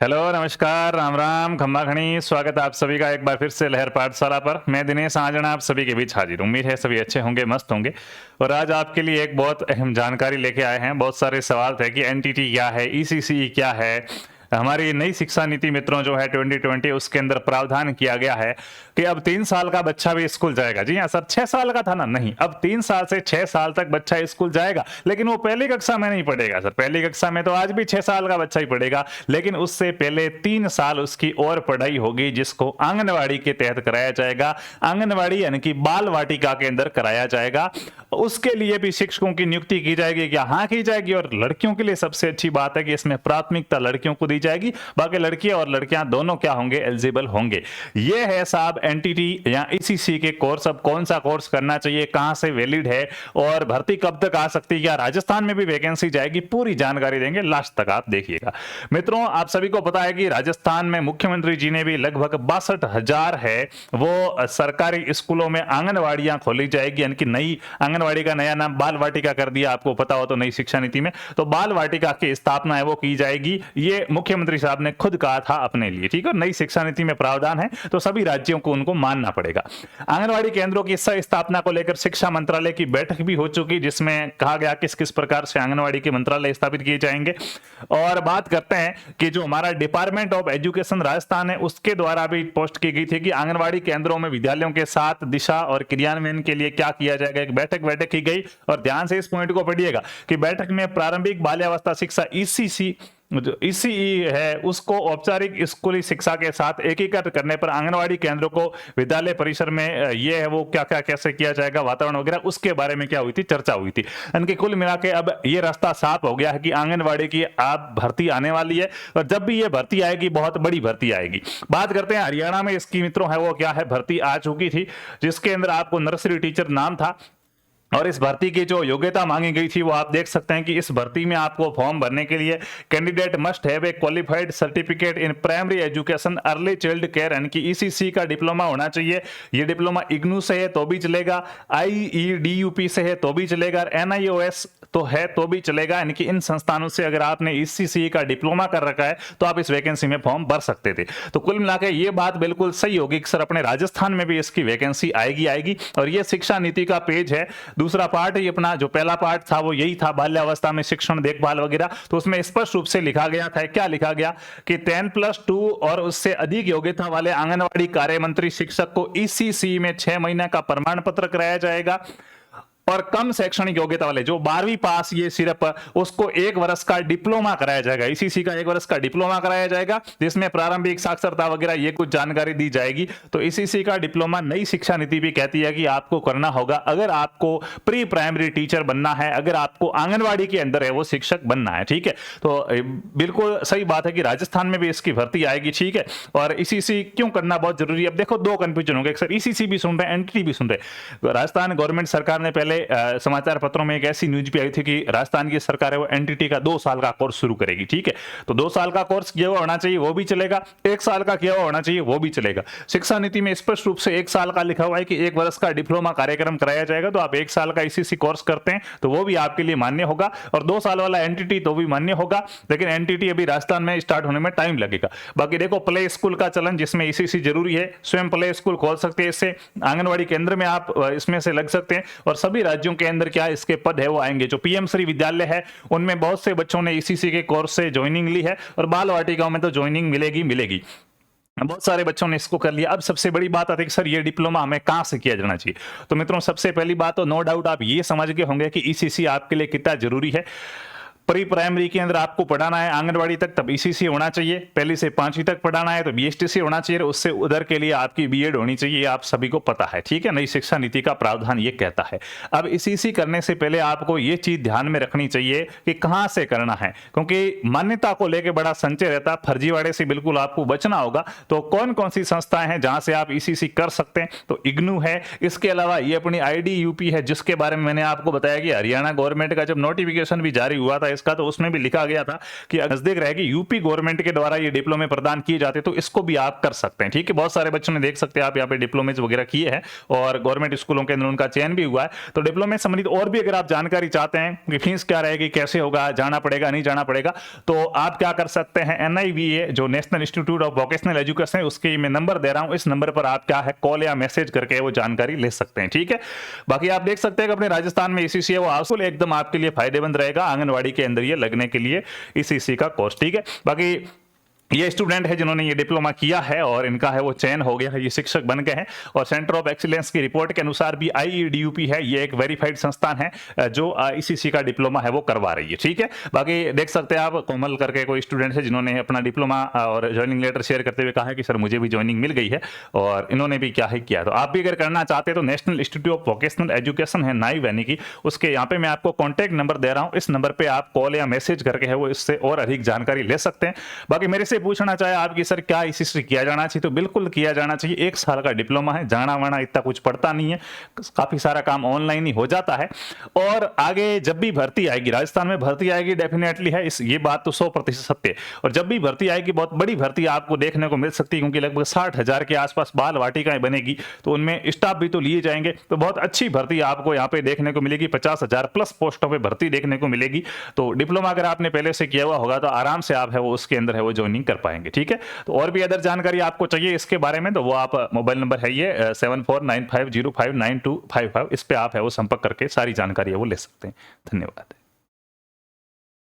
Hello, नमस्कार, राम राम, खम्मा खणी। स्वागत है आप सभी का एक बार फिर से लहर पाठशाला पर। मैं दिनेश आजना आप सभी के बीच हाजिर। उम्मीद है सभी अच्छे होंगे, मस्त होंगे। और आज आपके लिए एक बहुत अहम जानकारी लेके आए हैं। बहुत सारे सवाल थे कि एनटीटी क्या है, ईसीसी क्या है। हमारी नई शिक्षा नीति मित्रों जो है 2020, उसके अंदर प्रावधान किया गया है कि अब 3 साल का बच्चा भी स्कूल जाएगा। जी हाँ सर, 6 साल का था ना? नहीं, अब 3 साल से 6 साल तक बच्चा स्कूल जाएगा, लेकिन वो पहली कक्षा में नहीं पढ़ेगा सर। पहली कक्षा में तो आज भी 6 साल का बच्चा ही पढ़ेगा, लेकिन उससे पहले 3 साल उसकी और पढ़ाई होगी, जिसको आंगनवाड़ी के तहत कराया जाएगा। आंगनवाड़ी यानी कि बाल वाटिका के अंदर कराया जाएगा। उसके लिए भी शिक्षकों की नियुक्ति की जाएगी, क्या? हाँ, की जाएगी। और लड़कियों के लिए सबसे अच्छी बात है कि इसमें प्राथमिकता लड़कियों को दी जाएगी। बाकी लड़कियां और लड़कियां दोनों क्या होंगे? एलिजिबल होंगे। ये है साहब एनटीटी या ईसीसी के कोर्स। अब कौन सा कोर्स करना चाहिए, कहां से वैलिड है और भर्ती कब तक आ सकती है, क्या राजस्थान में भी वैकेंसी जाएगी, पूरी जानकारी देंगे। लास्ट तक आप देखिएगा। मित्रों, आप सभी को पता है कि राजस्थान में मुख्यमंत्री जी ने भी लगभग 62,000 है वो सरकारी स्कूलों में आंगनवाड़ियां खोली जाएगी। यानी कि नई आंगनवाड़ी का नया नाम बाल वाटिका कर दिया, आपको पता हो तो, नई शिक्षा नीति में। तो बाल वाटिका की स्थापना है वो की जाएगी। ये मुख्यमंत्री साहब ने खुद कहा था अपने लिए, ठीक है। नई शिक्षा नीति में प्रावधान है तो सभी राज्यों को उनको मानना पड़ेगा। आंगनवाड़ी केंद्रों की स्थापना को लेकर शिक्षा मंत्रालय की बैठक भी हो चुकी, जिसमें कहा गया किस किस प्रकार से आंगनवाड़ी के मंत्रालय स्थापित किए जाएंगे। और बात करते हैं कि जो हमारा डिपार्टमेंट ऑफ एजुकेशन राजस्थान है, उसके द्वारा भी पोस्ट की गई थी कि आंगनवाड़ी केंद्रों में विद्यालयों के साथ दिशा और क्रियान्वयन के लिए क्या किया जाएगा। एक बैठक की गई और ध्यान से इस पॉइंट को पढ़िएगा कि बैठक में प्रारंभिक बाल्यावस्था शिक्षा ईसीसी जो ईसीई है उसको औपचारिक स्कूली शिक्षा के साथ एकीकृत करने पर आंगनवाड़ी केंद्रों को विद्यालय परिसर में ये है वो क्या क्या कैसे किया जाएगा, वातावरण वगैरह, उसके बारे में क्या हुई थी? चर्चा हुई थी। इनके कुल मिला के अब ये रास्ता साफ हो गया है कि आंगनवाड़ी की आप भर्ती आने वाली है। और जब भी ये भर्ती आएगी, बहुत बड़ी भर्ती आएगी। बात करते हैं हरियाणा में इसकी मित्रों है वो क्या है, भर्ती आ चुकी थी, जिसके अंदर आपको नर्सरी टीचर नाम था। और इस भर्ती की जो योग्यता मांगी गई थी वो आप देख सकते हैं कि इस भर्ती में आपको फॉर्म भरने के लिए candidate must have a qualified certificate in primary education early child care यानी कि ईसीसी का डिप्लोमा होना चाहिए। ये डिप्लोमा इग्नू से है तो भी चलेगा, आईईडीयूपी से है तो भी चलेगा, एनआईओएस तो है तो भी चलेगा। यानी कि इन संस्थानों से अगर आपने ईसीसी का डिप्लोमा कर रखा है तो आप इस वैकेंसी में फॉर्म भर सकते थे। तो कुल मिलाकर ये बात बिल्कुल सही होगी कि सर अपने राजस्थान में भी इसकी वैकेंसी आएगी। और ये शिक्षा नीति का पेज है। दूसरा पार्ट ही अपना जो पहला पार्ट था वो यही था, बाल्यावस्था में शिक्षण देखभाल वगैरह। तो उसमें स्पष्ट रूप से लिखा गया था, क्या लिखा गया कि 10+2 और उससे अधिक योग्यता वाले आंगनवाड़ी कार्य मंत्री शिक्षक को ईसीसी में 6 महीने का प्रमाण पत्र कराया जाएगा। और कम शैक्षणिक योग्यता वाले जो 12वीं पास ये सिर्फ, उसको 1 वर्ष का डिप्लोमा कराया जाएगा। ईसीसी का 1 वर्ष का डिप्लोमा कराया जाएगा, जिसमें प्रारंभिक साक्षरता वगैरह ये कुछ जानकारी दी जाएगी। तो ईसीसी का डिप्लोमा नई शिक्षा नीति भी कहती है कि आपको करना होगा अगर आपको प्री प्राइमरी टीचर बनना है, अगर आपको आंगनवाड़ी के अंदर है वो शिक्षक बनना है, ठीक है। तो बिल्कुल सही बात है कि राजस्थान में भी इसकी भर्ती आएगी, ठीक है। और ईसीसी क्यों करना बहुत जरूरी है? अब देखो, 2 कंफ्यूजन होंगे, सर ईसीसी भी सुन रहे हैं, एनटीटी भी सुन रहे। राजस्थान गवर्नमेंट सरकार ने पहले समाचार पत्रों में एक ऐसी न्यूज भी आई थी कि राजस्थान की सरकार है वो एनटीटी का 2 साल का कोर्स शुरू करेगी, ठीक है। तो 2 साल का कोर्स किया हुआ होना चाहिए, वो भी चलेगा। 1 साल का किया हुआ होना चाहिए, वो भी चलेगा। शिक्षा नीति में स्पष्ट रूप से 1 साल का लिखा हुआ है कि 1 वर्ष का डिप्लोमा कार्यक्रम कराया जाएगा। तो आप 1 साल का ईसीसी कोर्स करते हैं तो वो भी आपके लिए मान्य होगा, और 2 साल वाला एनटीटी तो भी मान्य होगा। लेकिन एनटीटी अभी राजस्थान में स्टार्ट होने में टाइम लगेगा। बाकी देखो, प्ले स्कूल का चलन जिसमें ईसीसी जरूरी है, स्वयं प्ले स्कूल खोल सकते हैं, इससे आंगनवाड़ी केंद्र में आप इसमें से लग सकते हैं। और सभी राज्यों के अंदर क्या इसके पद है वो आएंगे। जो पीएम श्री विद्यालय है उनमें बहुत से बच्चों ने ईसीसी के कोर्स से ज्वाइनिंग ली है, और बाल वाटिकाओं में तो ज्वाइनिंग मिलेगी। बहुत सारे बच्चों ने इसको कर लिया। अब सबसे बड़ी बात आती है कि सर ये डिप्लोमा हमें कहां से किया जाना चाहिए। तो मित्रों, सबसे पहली बात तो नो डाउट आप ये समझ गए होंगे कि ईसीसी आपके लिए कितना जरूरी है। प्री प्राइमरी के अंदर आपको पढ़ाना है आंगनवाड़ी तक, तब ईसीसी होना चाहिए। पहली से 5वीं तक पढ़ाना है तो बीएसटीसी होना चाहिए। उससे उधर के लिए आपकी बीएड होनी चाहिए, आप सभी को पता है, ठीक है। नई शिक्षा नीति का प्रावधान ये कहता है। अब ईसीसी करने से पहले आपको ये चीज ध्यान में रखनी चाहिए कि कहां से करना है, क्योंकि मान्यता को लेकर बड़ा संचय रहता है, फर्जीवाड़े से बिल्कुल आपको बचना होगा। तो कौन कौन सी संस्थाएं हैं जहां से आप ईसीसी कर सकते हैं? तो इग्नू है, इसके अलावा ये अपनी आईडीयूपी है, जिसके बारे में मैंने आपको बताया कि हरियाणा गवर्नमेंट का जब नोटिफिकेशन भी जारी हुआ था इसका, तो उसमें भी लिखा गया था कि नजदीक रहेगी यूपी गवर्नमेंट के द्वारा ये डिप्लोमे प्रदान किए जाते, तो इसको भी आप कर सकते हैं। ठीक है, बहुत सारे बच्चों ने देख सकते हैं आप यहाँ पे डिप्लोमेज वगैरह किए हैं और गवर्नमेंट स्कूलों के अंदर उनका चयन भी हुआ है। तो डिप्लोमे संबंधित और भी अगर आप जानकारी चाहते हैं कि फीस क्या रहेगी, कैसे होगा, जाना पड़ेगा नहीं जाना पड़ेगा, तो आप क्या कर सकते हैं, NIVA जो national institute of vocational education है, उसके मैं नंबर दे रहा हूं, इस नंबर पर आप क्या है कॉल या मैसेज करके वो जानकारी ले सकते हैं। ठीक है, बाकी आप देख सकते हैं कि अपने राजस्थान में ECC है वो हाउसफुल एकदम आपके लिए फायदेमंद रहेगा, आंगनवाड़ी के अंदर ये लगने के लिए ECC का कोर्स। ठीक है, बाकी ये स्टूडेंट है जिन्होंने ये डिप्लोमा किया है और इनका है वो चयन हो गया है, ये शिक्षक बन गए हैं और सेंटर ऑफ एक्सीलेंस की रिपोर्ट के अनुसार भी IEDUP है, ये एक वेरीफाइड संस्थान है जो ECC का डिप्लोमा है वो करवा रही है। ठीक है, बाकी देख सकते हैं आप कोमल करके कोई स्टूडेंट है जिन्होंने अपना डिप्लोमा और ज्वाइनिंग लेटर शेयर करते हुए कहा है कि सर मुझे भी ज्वाइनिंग मिल गई है और इन्होंने भी क्या है किया। तो आप भी अगर करना चाहते हैं तो national institute of vocational education है नाई वैनी की, उसके यहाँ पे मैं आपको कॉन्टैक्ट नंबर दे रहा हूँ, इस नंबर पर आप कॉल या मैसेज करके है वो इससे और अधिक जानकारी ले सकते हैं। बाकी मेरे से पूछना चाहे आप कि सर क्या ECC किया जाना चाहिए, तो बिल्कुल किया जाना चाहिए। 1 साल का डिप्लोमा है, जाना वाना इतना कुछ पड़ता नहीं है, काफी सारा काम ऑनलाइन ही हो जाता है। और आगे जब भी भर्ती आएगी, राजस्थान में भर्ती आएगी डेफिनेटली है, ये बात तो 100% सत्य है। और जब भी भर्ती आएगी बहुत बड़ी भर्ती आपको देखने को मिल सकती है, क्योंकि लगभग 60,000 के आसपास बाल वाटिकाएं बनेगी, तो उनमें स्टाफ भी तो लिए जाएंगे, तो बहुत अच्छी भर्ती आपको यहाँ पे देखने को मिलेगी। 50,000 प्लस पोस्टों पर भर्ती देखने को मिलेगी। तो डिप्लोमा अगर आपने पहले से किया हुआ होगा तो आराम से आप है वो उसके अंदर है वो ज्वाइनिंग कर पाएंगे। ठीक है, तो और भी अदर जानकारी आपको चाहिए इसके बारे में तो वो आप मोबाइल नंबर है ये 7495059255, इस पे आप है वो संपर्क करके सारी जानकारी है वो ले सकते हैं। धन्यवाद।